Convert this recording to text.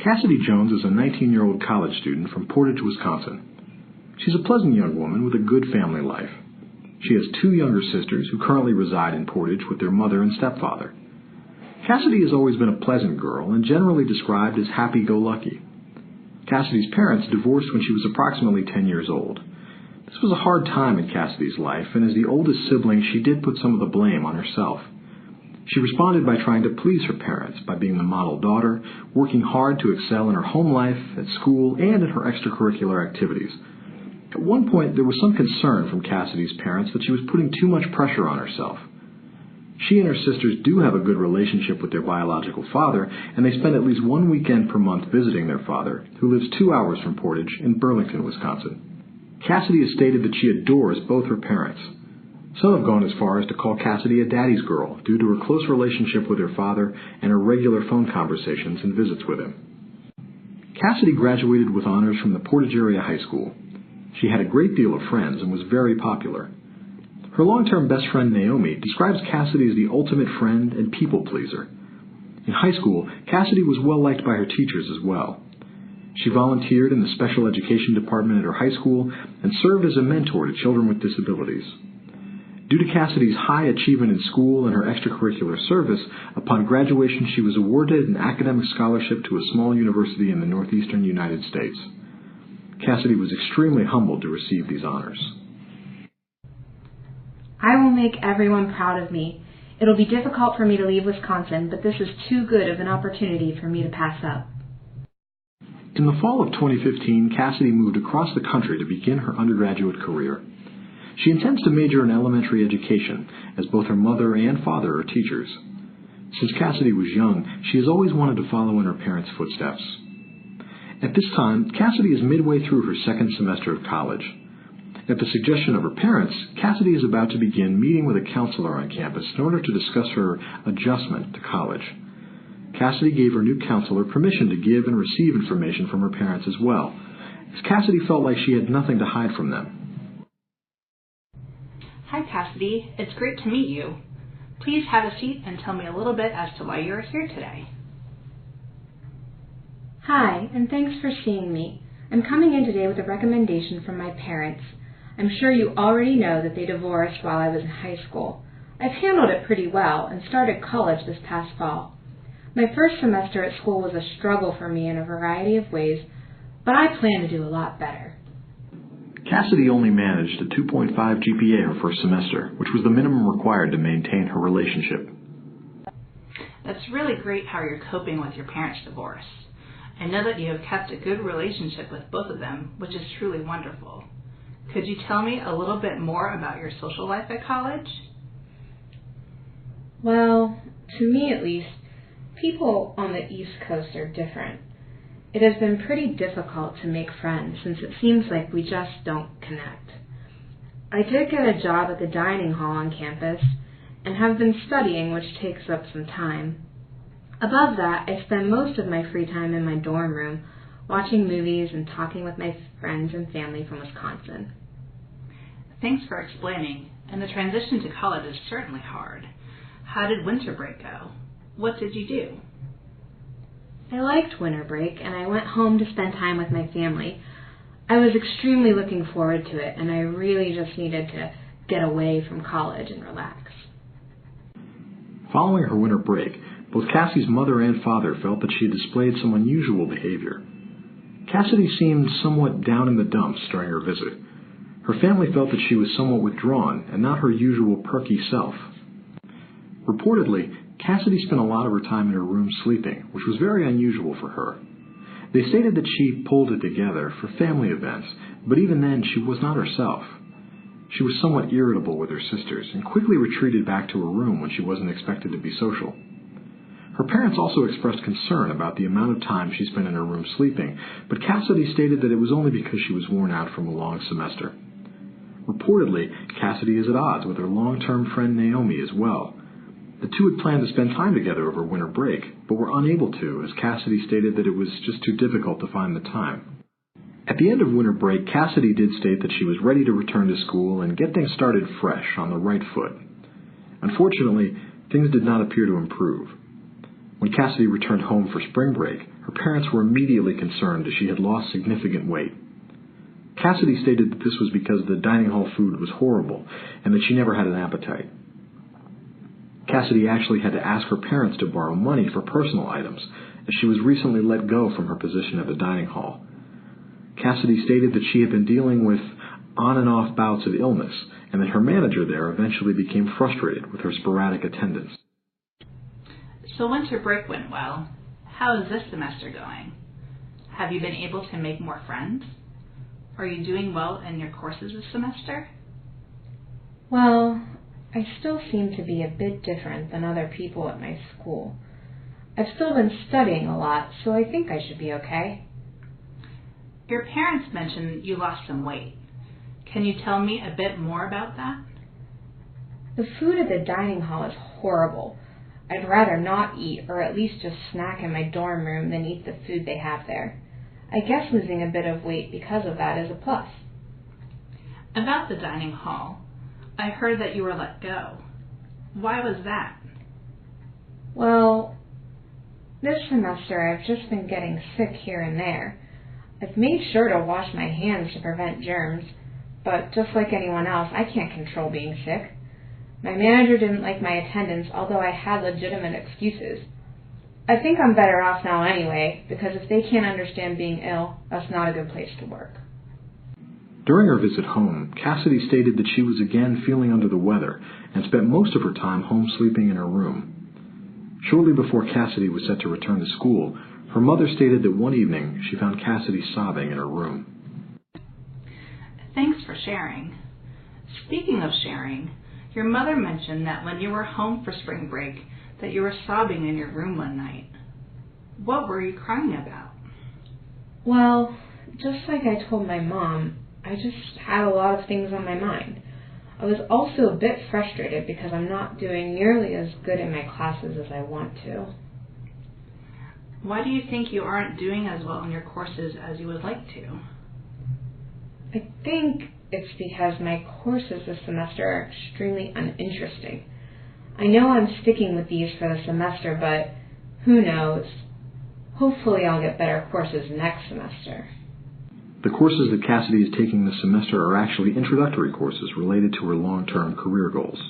Cassidy Jones is a 19-year-old college student from Portage, Wisconsin. She's a pleasant young woman with a good family life. She has two younger sisters who currently reside in Portage with their mother and stepfather. Cassidy has always been a pleasant girl and generally described as happy-go-lucky. Cassidy's parents divorced when she was approximately 10 years old. This was a hard time in Cassidy's life, and as the oldest sibling, she did put some of the blame on herself. She responded by trying to please her parents by being the model daughter, working hard to excel in her home life, at school, and in her extracurricular activities. At one point, there was some concern from Cassidy's parents that she was putting too much pressure on herself. She and her sisters do have a good relationship with their biological father, and they spend at least one weekend per month visiting their father, who lives 2 hours from Portage in Burlington, Wisconsin. Cassidy has stated that she adores both her parents. Some have gone as far as to call Cassidy a daddy's girl due to her close relationship with her father and her regular phone conversations and visits with him. Cassidy graduated with honors from the Portage area high school. She had a great deal of friends and was very popular. Her long-term best friend Naomi describes Cassidy as the ultimate friend and people pleaser. In high school, Cassidy was well liked by her teachers as well. She volunteered in the special education department at her high school and served as a mentor to children with disabilities. Due to Cassidy's high achievement in school and her extracurricular service, upon graduation she was awarded an academic scholarship to a small university in the northeastern United States. Cassidy was extremely humbled to receive these honors. I will make everyone proud of me. It'll be difficult for me to leave Wisconsin, but this is too good of an opportunity for me to pass up. In the fall of 2015, Cassidy moved across the country to begin her undergraduate career. She intends to major in elementary education, as both her mother and father are teachers. Since Cassidy was young, she has always wanted to follow in her parents' footsteps. At this time, Cassidy is midway through her second semester of college. At the suggestion of her parents, Cassidy is about to begin meeting with a counselor on campus in order to discuss her adjustment to college. Cassidy gave her new counselor permission to give and receive information from her parents as well, as Cassidy felt like she had nothing to hide from them. Hi, Cassidy. It's great to meet you. Please have a seat and tell me a little bit as to why you are here today. Hi, and thanks for seeing me. I'm coming in today with a recommendation from my parents. I'm sure you already know that they divorced while I was in high school. I've handled it pretty well and started college this past fall. My first semester at school was a struggle for me in a variety of ways, but I plan to do a lot better. Cassidy only managed a 2.5 GPA her first semester, which was the minimum required to maintain her relationship. That's really great how you're coping with your parents' divorce. I know that you have kept a good relationship with both of them, which is truly wonderful. Could you tell me a little bit more about your social life at college? Well, to me at least, people on the East Coast are different. It has been pretty difficult to make friends since it seems like we just don't connect. I did get a job at the dining hall on campus and have been studying, which takes up some time. Above that, I spend most of my free time in my dorm room, watching movies and talking with my friends and family from Wisconsin. Thanks for explaining, and the transition to college is certainly hard. How did winter break go? What did you do? I liked winter break, and I went home to spend time with my family. I was extremely looking forward to it, and I really just needed to get away from college and relax. Following her winter break, both Cassie's mother and father felt that she had displayed some unusual behavior. Cassidy seemed somewhat down in the dumps during her visit. Her family felt that she was somewhat withdrawn and not her usual perky self. Reportedly, Cassidy spent a lot of her time in her room sleeping, which was very unusual for her. They stated that she pulled it together for family events, but even then she was not herself. She was somewhat irritable with her sisters and quickly retreated back to her room when she wasn't expected to be social. Her parents also expressed concern about the amount of time she spent in her room sleeping, but Cassidy stated that it was only because she was worn out from a long semester. Reportedly, Cassidy is at odds with her long-term friend Naomi as well. The two had planned to spend time together over winter break, but were unable to, as Cassidy stated that it was just too difficult to find the time. At the end of winter break, Cassidy did state that she was ready to return to school and get things started fresh on the right foot. Unfortunately, things did not appear to improve. When Cassidy returned home for spring break, her parents were immediately concerned as she had lost significant weight. Cassidy stated that this was because the dining hall food was horrible and that she never had an appetite. Cassidy actually had to ask her parents to borrow money for personal items, as she was recently let go from her position at the dining hall. Cassidy stated that she had been dealing with on and off bouts of illness, and that her manager there eventually became frustrated with her sporadic attendance. So winter break went well. How is this semester going? Have you been able to make more friends? Are you doing well in your courses this semester? Well, I still seem to be a bit different than other people at my school. I've still been studying a lot, so I think I should be okay. Your parents mentioned you lost some weight. Can you tell me a bit more about that? The food at the dining hall is horrible. I'd rather not eat, or at least just snack in my dorm room, than eat the food they have there. I guess losing a bit of weight because of that is a plus. About the dining hall, I heard that you were let go. Why was that? Well, this semester I've just been getting sick here and there. I've made sure to wash my hands to prevent germs, but just like anyone else, I can't control being sick. My manager didn't like my attendance, although I had legitimate excuses. I think I'm better off now anyway, because if they can't understand being ill, that's not a good place to work. During her visit home, Cassidy stated that she was again feeling under the weather and spent most of her time home sleeping in her room. Shortly before Cassidy was set to return to school, her mother stated that one evening she found Cassidy sobbing in her room. Thanks for sharing. Speaking of sharing, your mother mentioned that when you were home for spring break, that you were sobbing in your room one night. What were you crying about? Well, just like I told my mom, I just had a lot of things on my mind. I was also a bit frustrated because I'm not doing nearly as good in my classes as I want to. Why do you think you aren't doing as well in your courses as you would like to? I think it's because my courses this semester are extremely uninteresting. I know I'm sticking with these for the semester, but who knows? Hopefully I'll get better courses next semester. The courses that Cassidy is taking this semester are actually introductory courses related to her long-term career goals.